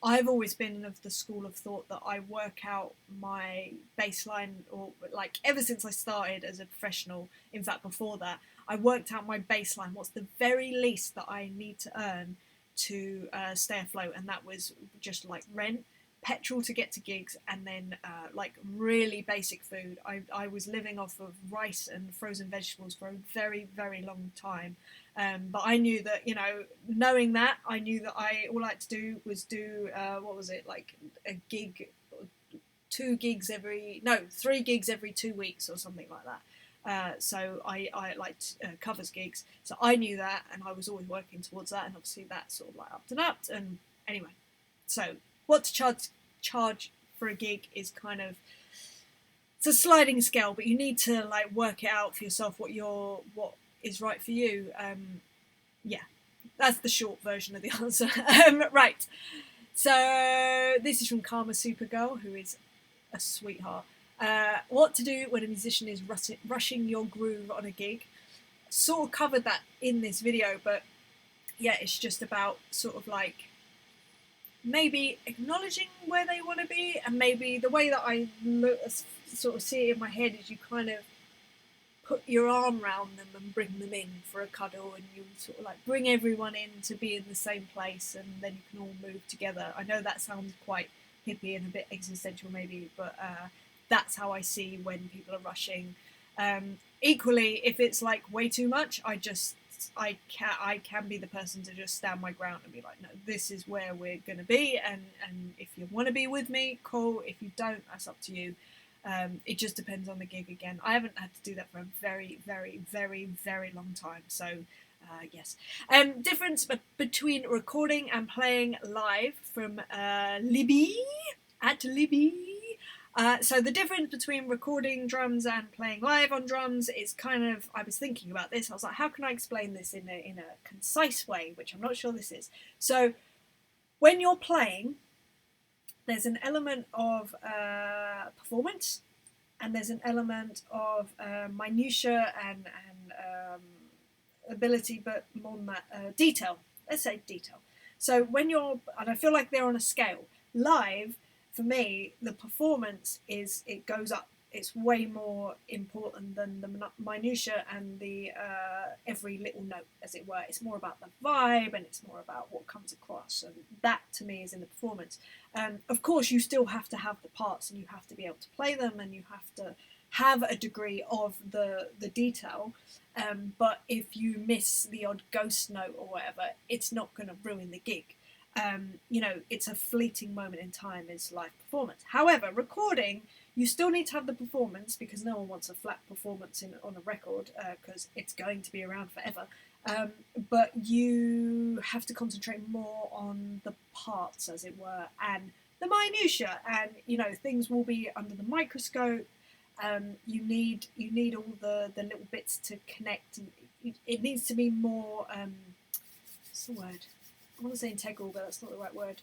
[SPEAKER 1] I've always been of the school of thought that I work out my baseline, or like ever since I started as a professional, in fact before that, I worked out my baseline, what's the very least that I need to earn to stay afloat, and that was just like rent, petrol to get to gigs, and then like really basic food. I was living off of rice and frozen vegetables for a very, very long time. But I knew that, you know, knowing that, I knew that all I had to do was do, what was it, like a gig, 3 gigs every 2 weeks or something like that. So I liked covers gigs. So I knew that, and I was always working towards that, and obviously that sort of like upped and upped. And anyway, so what to charge for a gig is kind of, it's a sliding scale, but you need to like work it out for yourself what is right for you. Yeah, that's the short version of the answer. Right, so this is from Karma Supergirl, who is a sweetheart. What to do when a musician is rushing your groove on a gig. Sort of covered that in this video, but yeah, it's just about sort of like maybe acknowledging where they want to be, and maybe the way that I sort of see it in my head is you kind of put your arm around them and bring them in for a cuddle, and you sort of like bring everyone in to be in the same place, and then you can all move together. I know that sounds quite hippie and a bit existential maybe, but that's how I see when people are rushing. Equally, if it's like way too much, I can be the person to just stand my ground and be like, no, this is where we're going to be, and if you want to be with me, cool. If you don't, that's up to you. It just depends on the gig again. I haven't had to do that for a very, very, very, very long time, so yes. Difference between recording and playing live, from Libby, at Libby. So the difference between recording drums and playing live on drums is kind of, I was thinking about this, I was like, how can I explain this in a concise way, which I'm not sure this is. So when you're playing, there's an element of performance, and there's an element of minutiae and ability, but more than that, detail. Let's say detail. So when you're, and I feel like they're on a scale. Live, for me, the performance it goes up. It's way more important than the minutiae and the every little note, as it were. It's more about the vibe, and it's more about what comes across, and that to me is in the performance. Of course, you still have to have the parts, and you have to be able to play them, and you have to have a degree of the detail. But if you miss the odd ghost note or whatever, it's not going to ruin the gig. You know, it's a fleeting moment in time, is live performance. However, recording, you still need to have the performance, because no one wants a flat performance on a record, because it's going to be around forever. But you have to concentrate more on the parts, as it were, and the minutiae, and you know, things will be under the microscope. You need all the little bits to connect. It needs to be more. What's the word? I want to say integral, but that's not the right word.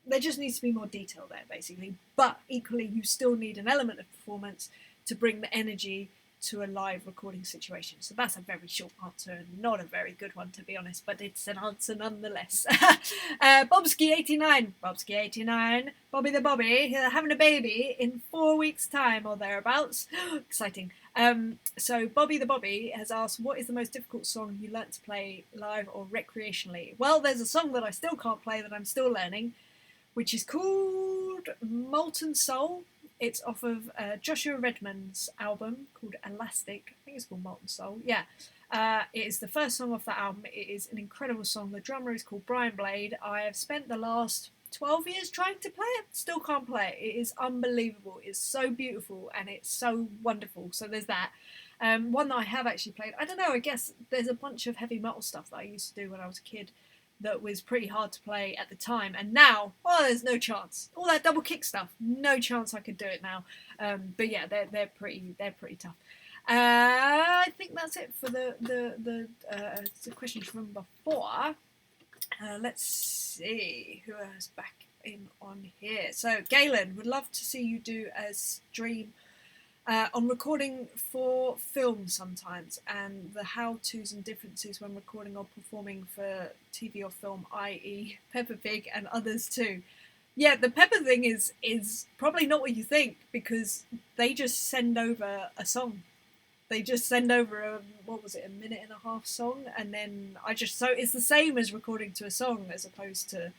[SPEAKER 1] There just needs to be more detail there, basically. But equally, you still need an element of performance to bring the energy to a live recording situation. So that's a very short answer, and not a very good one, to be honest, but it's an answer nonetheless. Bobsky89, Bobby the Bobby, having a baby in 4 weeks' time or thereabouts. Exciting. So Bobby the Bobby has asked, what is the most difficult song you learnt to play live or recreationally? Well, there's a song that I still can't play that I'm still learning, which is called Molten Soul. It's off of Joshua Redmond's album called Elastic. I think it's called Molten Soul. Yeah. It is the first song off that album. It is an incredible song. The drummer is called Brian Blade. I have spent the last 12 years trying to play it. Still can't play it. It is unbelievable. It's so beautiful and it's so wonderful. So there's that. One that I have actually played. I don't know. I guess there's a bunch of heavy metal stuff that I used to do when I was a kid that was pretty hard to play at the time, and now, oh, there's no chance. All that double kick stuff, no chance I could do it now. But yeah, they're pretty tough. I think that's it for the questions from before. Let's see who else back in on here. So Galen, would love to see you do a stream on recording for film sometimes, and the how-tos and differences when recording or performing for TV or film, i.e. Peppa Pig and others too. Yeah, the Peppa thing is probably not what you think, because they just send over a song. They just send over a minute and a half song, and then so it's the same as recording to a song as opposed to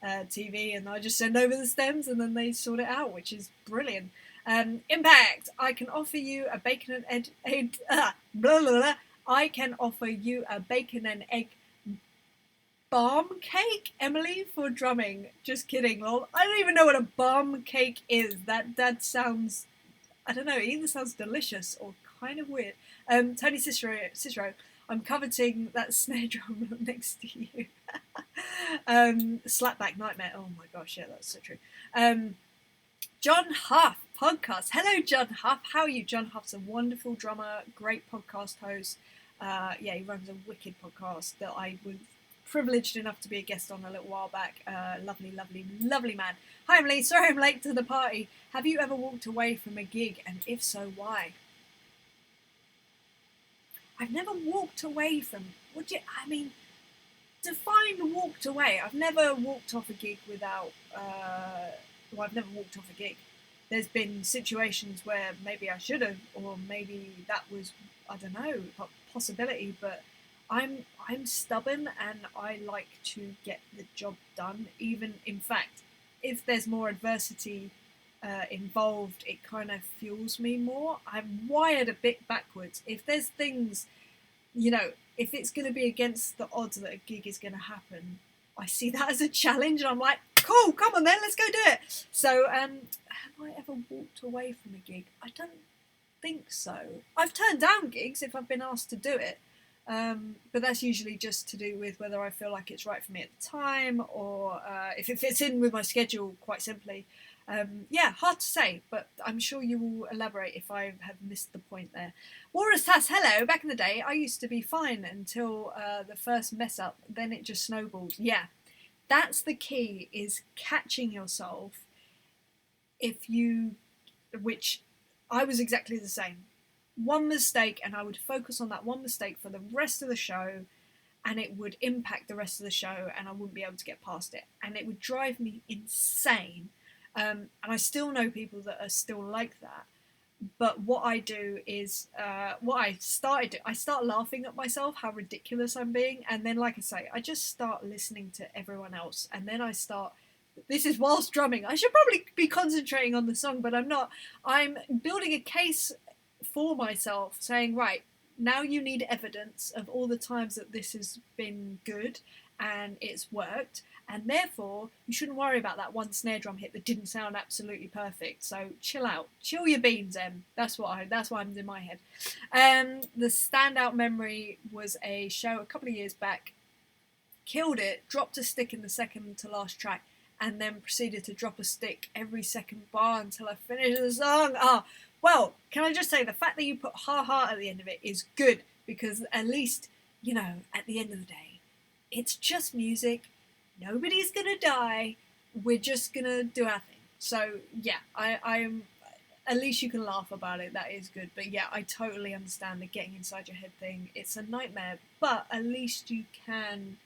[SPEAKER 1] TV, and I just send over the stems and then they sort it out, which is brilliant. Impact. I can offer you a bacon and egg. I can offer you a bacon and egg bomb cake, Emily, for drumming. Just kidding, lol. I don't even know what a bomb cake is. That sounds, I don't know. It either sounds delicious or kind of weird. Tony Cicero, I'm coveting that snare drum next to you. Slapback Nightmare. Oh my gosh, yeah, that's so true. John Huff podcast. Hello, John Huff. How are you? John Huff's a wonderful drummer, great podcast host. Yeah, he runs a wicked podcast that I was privileged enough to be a guest on a little while back. Lovely man. Hi, Emily. Sorry I'm late to the party. Have you ever walked away from a gig, and if so, why? I've never walked away from. Define walked away. I've never walked off a gig without. I've never walked off a gig. There's been situations where maybe I should have, or maybe that was, I don't know, a possibility. But I'm stubborn, and I like to get the job done. Even, in fact, if there's more adversity involved, it kind of fuels me more. I'm wired a bit backwards. If there's things, if it's going to be against the odds that a gig is going to happen, I see that as a challenge, and I'm like, cool, come on then, let's go do it. So, have I ever walked away from a gig? I don't think so. I've turned down gigs if I've been asked to do it, but that's usually just to do with whether I feel like it's right for me at the time, or if it fits in with my schedule, quite simply. Yeah, hard to say, but I'm sure you will elaborate if I have missed the point there. Walrus Tass, hello. Back in the day, I used to be fine until the first mess up, then it just snowballed. Yeah, that's the key, is catching yourself. Which I was exactly the same. One mistake, and I would focus on that one mistake for the rest of the show, and it would impact the rest of the show, and I wouldn't be able to get past it, and it would drive me insane. And I still know people that are still like that. But what I do is, I start laughing at myself, how ridiculous I'm being. And then, like I say, I just start listening to everyone else. And then this is whilst drumming. I should probably be concentrating on the song, but I'm not. I'm building a case for myself, saying, right, now you need evidence of all the times that this has been good and it's worked. And therefore, you shouldn't worry about that one snare drum hit that didn't sound absolutely perfect. So chill out, chill your beans, Em. That's what I'm in my head. The standout memory was a show a couple of years back. Killed it, dropped a stick in the second to last track, and then proceeded to drop a stick every second bar until I finished the song. Well, can I just say the fact that you put ha ha at the end of it is good, because at least, at the end of the day, it's just music. Nobody's gonna die. We're just gonna do our thing. So yeah, I'm. At least you can laugh about it. That is good. But yeah, I totally understand the getting inside your head thing. It's a nightmare. But at least you can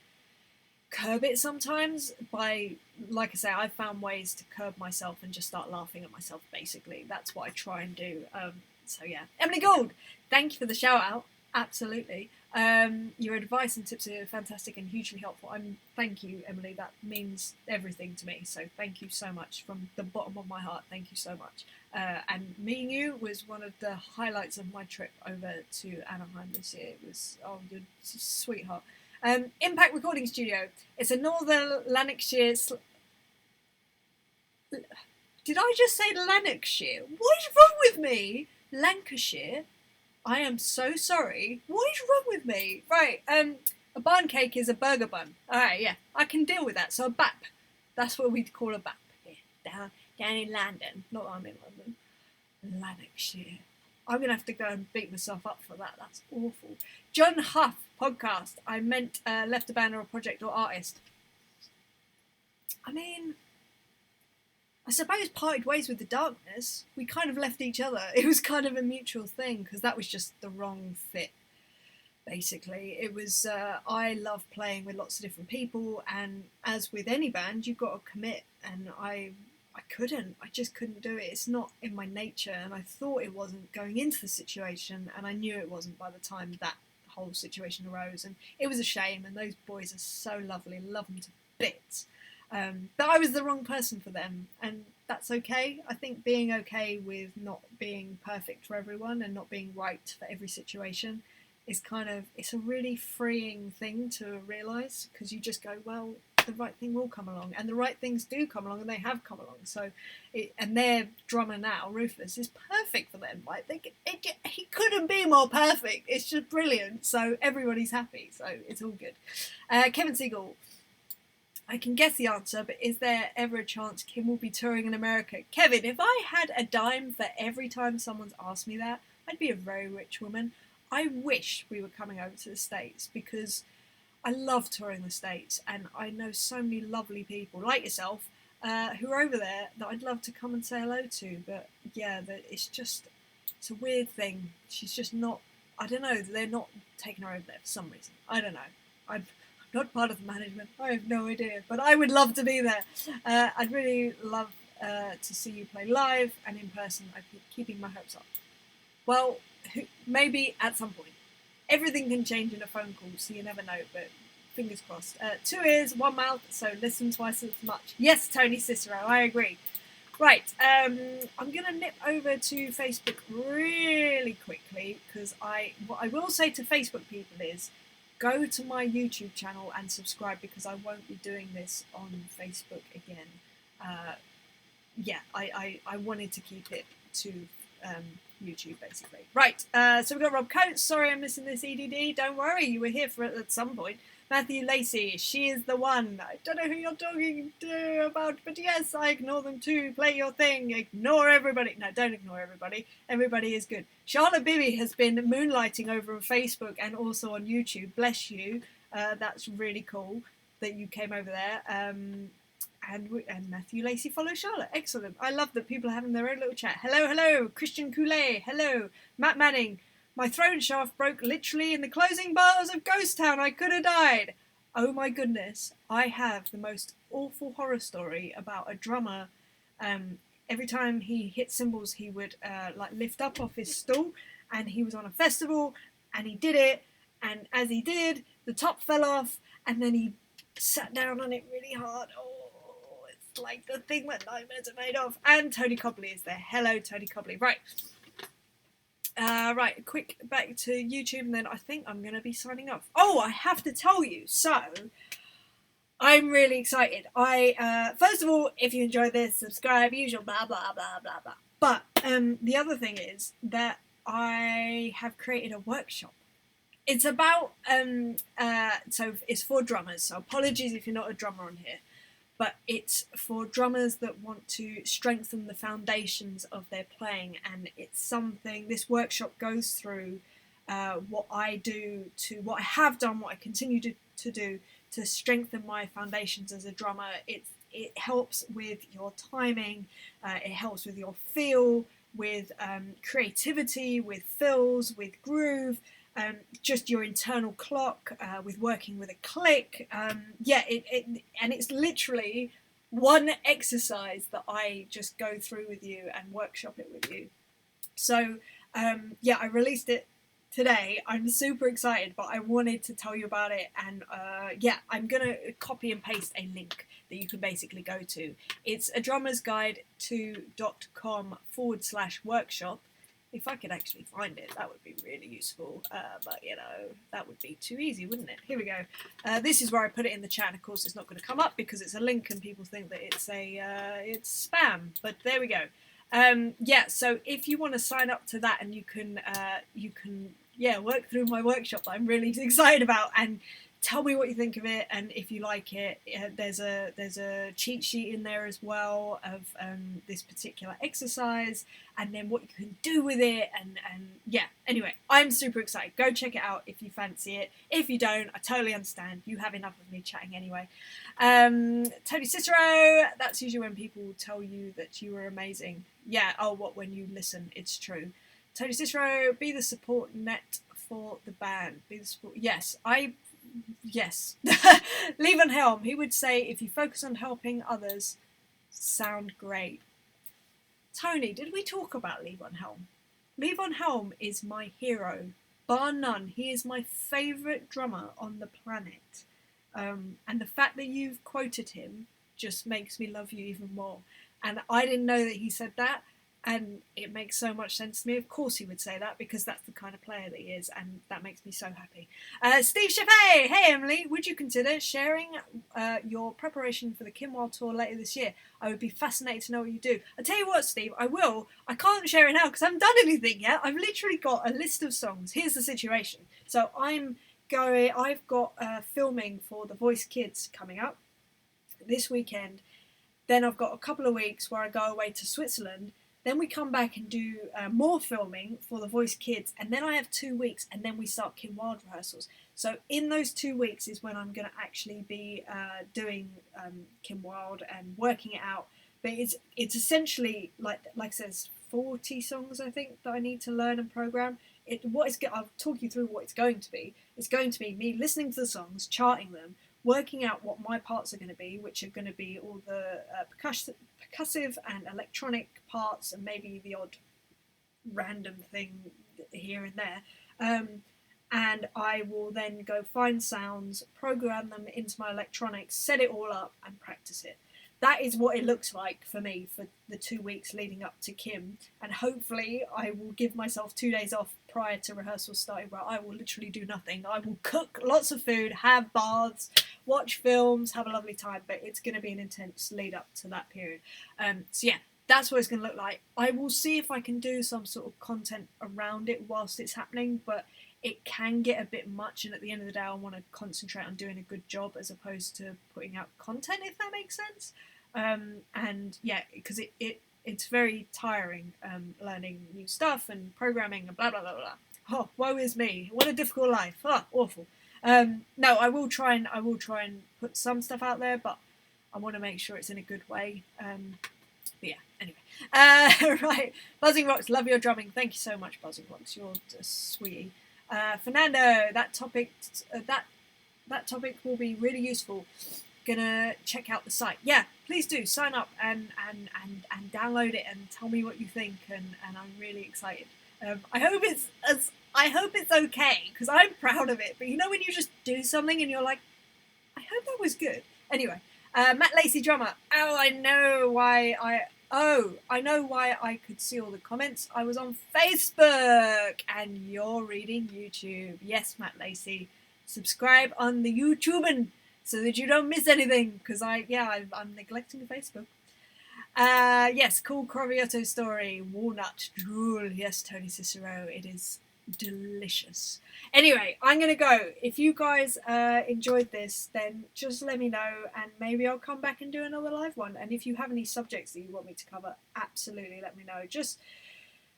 [SPEAKER 1] curb it sometimes by, like I say, I've found ways to curb myself and just start laughing at myself. Basically, that's what I try and do. So yeah, Emily Gould, thank you for the shout out. Absolutely. Your advice and tips are fantastic and hugely helpful. Thank you, Emily. That means everything to me. So thank you so much from the bottom of my heart. Thank you so much. And meeting you was one of the highlights of my trip over to Anaheim this year. It was, oh, you're a sweetheart. Impact Recording Studio. It's a Northern Lanarkshire. Did I just say Lanarkshire? What is wrong with me? Lancashire. I am so sorry. What is wrong with me? Right, a bun cake is a burger bun. Alright, yeah, I can deal with that. So a bap. That's what we'd call a bap here. Down in London. Not that I'm in London. Lanarkshire. I'm going to have to go and beat myself up for that. That's awful. John Huff podcast. I meant left a band or a project or artist. I mean, I suppose parted ways with the darkness. We kind of left each other. It was kind of a mutual thing because that was just the wrong fit. Basically, it was. I love playing with lots of different people, and as with any band, you've got to commit. And I couldn't. I just couldn't do it. It's not in my nature, and I thought it wasn't going into the situation, and I knew it wasn't by the time that whole situation arose. And it was a shame. And those boys are so lovely. Love them to bits. But I was the wrong person for them, and that's okay. I think being okay with not being perfect for everyone and not being right for every situation is it's a really freeing thing to realise, because you just go, well, the right thing will come along, and the right things do come along, and they have come along. So, and their drummer now, Rufus, is perfect for them. Like he couldn't be more perfect. It's just brilliant. So everybody's happy. So it's all good. Kevin Siegel. I can guess the answer, but is there ever a chance Kim will be touring in America? Kevin, if I had a dime for every time someone's asked me that, I'd be a very rich woman. I wish we were coming over to the States, because I love touring the States, and I know so many lovely people like yourself who are over there that I'd love to come and say hello to. But yeah, it's a weird thing. She's just not, I don't know, they're not taking her over there for some reason. I don't know. I'm not part of the management. I have no idea, but I would love to be there. I'd really love to see you play live and in person. I'm keeping my hopes up. Well, maybe at some point. Everything can change in a phone call, so you never know, but fingers crossed. 2 ears, 1 mouth, so listen twice as much. Yes, Tony Cicero, I agree. Right, I'm going to nip over to Facebook really quickly, because what I will say to Facebook people is, go to my YouTube channel and subscribe, because I won't be doing this on Facebook again. I wanted to keep it to YouTube, basically. Right, so we've got Rob Coates. Sorry I'm missing this EDD. Don't worry, you were here for it at some point. Matthew Lacey, she is the one. I don't know who you're talking to about, but yes, I ignore them too. Play your thing. Ignore everybody. No, don't ignore everybody. Everybody is good. Charlotte Bibby has been moonlighting over on Facebook and also on YouTube. Bless you. That's really cool that you came over there. And Matthew Lacey follows Charlotte. Excellent. I love that people are having their own little chat. Hello. Christian Coulet. Hello. Matt Manning. My throne shaft broke literally in the closing bars of Ghost Town. I could have died. Oh my goodness. I have the most awful horror story about a drummer. Every time he hit cymbals, he would lift up off his stool, and he was on a festival, and he did it, and as he did, the top fell off, and then he sat down on it really hard. Oh, it's like the thing that nightmares are made of. And Tony Cobley is there. Hello, Tony Cobley. Right. Right, quick back to YouTube, and then I think I'm going to be signing off. Oh, I have to tell you, so I'm really excited. First of all, if you enjoyed this, subscribe, usual blah, blah, blah, blah, blah. But the other thing is that I have created a workshop. It's about, so it's for drummers, so apologies if you're not a drummer on here. But it's for drummers that want to strengthen the foundations of their playing, and it's something, this workshop goes through what I have done, what I continue to do to strengthen my foundations as a drummer. It helps with your timing, it helps with your feel, with creativity, with fills, with groove, just your internal clock, with working with a click. And it's literally one exercise that I just go through with you and workshop it with you. So I released it today. I'm super excited, but I wanted to tell you about it. And yeah, I'm going to copy and paste a link that you can basically go to. It's a drummer's guide to.com/workshop. If I could actually find it, that would be really useful. But, you know, that would be too easy, wouldn't it? Here we go. This is where I put it in the chat. And of course, it's not going to come up because it's a link and people think that it's it's spam. But there we go. Yeah, so if you want to sign up to that and you can work through my workshop that I'm really excited about and tell me what you think of it and if you like it. There's a cheat sheet in there as well of this particular exercise and then what you can do with it and yeah, anyway, I'm super excited. Go check it out if you fancy it. If you don't, I totally understand. You have enough of me chatting anyway. Tony Cicero, that's usually when people tell you that you were amazing. Yeah, oh, what, when you listen, it's true. Tony Cicero, be the support net for the band. Be the support. Yes. Lee Van Helm, he would say, if you focus on helping others, sound great. Tony, did we talk about Lee Van Helm? Lee Van Helm is my hero, bar none. He is my favourite drummer on the planet. And the fact that you've quoted him just makes me love you even more. And I didn't know that he said that, and it makes so much sense to me. Of course he would say that, because that's the kind of player that he is, and that makes me so happy. Steve Chappé! Hey Emily, would you consider sharing your preparation for the Kinwald tour later this year? I would be fascinated to know what you do. I'll tell you what, Steve, I will. I can't share it now because I haven't done anything yet. I've literally got a list of songs. Here's the situation. So I've got filming for The Voice Kids coming up this weekend. Then I've got a couple of weeks where I go away to Switzerland. Then we come back and do more filming for The Voice Kids. And then I have 2 weeks and then we start Kinwald rehearsals. So in those 2 weeks is when I'm going to actually be doing Kinwald and working it out. But it's essentially, like I said, 40 songs I think that I need to learn and program. I'll talk you through what it's going to be. It's going to be me listening to the songs, charting them, working out what my parts are going to be, which are going to be all the percussive and electronic parts and maybe the odd random thing here and there. And I will then go find sounds, program them into my electronics, set it all up and practice it. That is what it looks like for me for the 2 weeks leading up to Kim. And hopefully I will give myself 2 days off prior to rehearsal starting where I will literally do nothing. I will cook lots of food, have baths, watch films, have a lovely time. But it's going to be an intense lead up to that period. So yeah, that's what it's going to look like. I will see if I can do some sort of content around it whilst it's happening. But it can get a bit much, and at the end of the day I want to concentrate on doing a good job as opposed to putting out content, if that makes sense. And yeah, because it's very tiring learning new stuff and programming and blah blah blah blah. Oh, woe is me, what a difficult life. Oh, awful. No, I will try and put some stuff out there, but I want to make sure it's in a good way. But yeah, anyway. Right, Buzzing Rocks, love your drumming. Thank you so much, Buzzing Rocks, you're a sweetie. Fernando, that topic will be really useful. Gonna check out the site. Yeah, please do sign up and download it and tell me what you think. And I'm really excited. I hope it's okay because I'm proud of it. But you know when you just do something and you're like, I hope that was good. Anyway, Matt Lacey drummer. I know why I could see all the comments. I was on Facebook and you're reading YouTube. Yes, Matt Lacey. Subscribe on the YouTubing so that you don't miss anything because I'm neglecting Facebook. Yes, cool Croviotto story. Walnut drool. Yes, Tony Cicero. It is delicious. Anyway, I'm gonna go. If you guys enjoyed this, then just let me know and maybe I'll come back and do another live one. And if you have any subjects that you want me to cover, absolutely let me know. Just,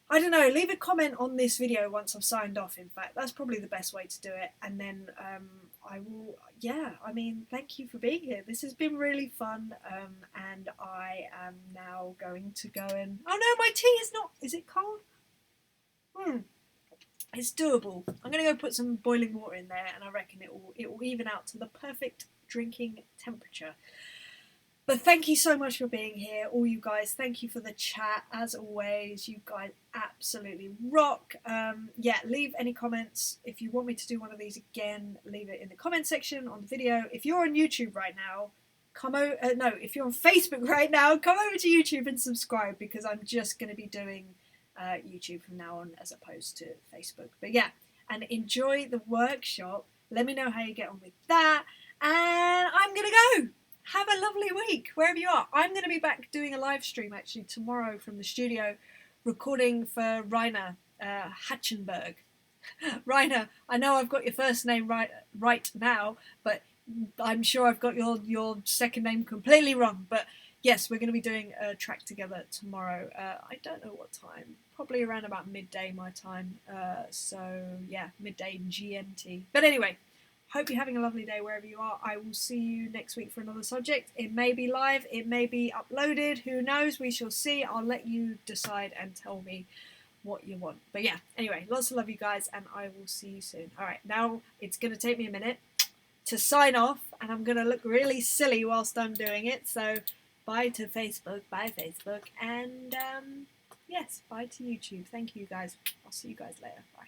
[SPEAKER 1] I don't know, leave a comment on this video once I've signed off. In fact, that's probably the best way to do it. And then thank you for being here. This has been really fun. And I am now going to go and, oh no, my tea is not, is it cold? It's doable. I'm going to go put some boiling water in there and I reckon it will even out to the perfect drinking temperature. But thank you so much for being here, all you guys. Thank you for the chat, as always. You guys absolutely rock. Yeah, leave any comments. If you want me to do one of these again, leave it in the comment section on the video. If you're on YouTube right now, if you're on Facebook right now, come over to YouTube and subscribe, because I'm just going to be doing YouTube from now on as opposed to Facebook. But yeah, and enjoy the workshop. Let me know how you get on with that. And I'm going to go. Have a lovely week, wherever you are. I'm going to be back doing a live stream, actually, tomorrow from the studio, recording for Rainer Hatchenberg. Rainer, I know I've got your first name right now, but I'm sure I've got your second name completely wrong. But yes, we're going to be doing a track together tomorrow. I don't know what time. Probably around about midday my time. So, yeah, midday GMT. But anyway, hope you're having a lovely day wherever you are. I will see you next week for another subject. It may be live, it may be uploaded. Who knows? We shall see. I'll let you decide and tell me what you want. But yeah, anyway, lots of love, you guys, and I will see you soon. All right, now it's going to take me a minute to sign off, and I'm going to look really silly whilst I'm doing it. So bye to Facebook, and yes, bye to YouTube. Thank you, guys. I'll see you guys later. Bye.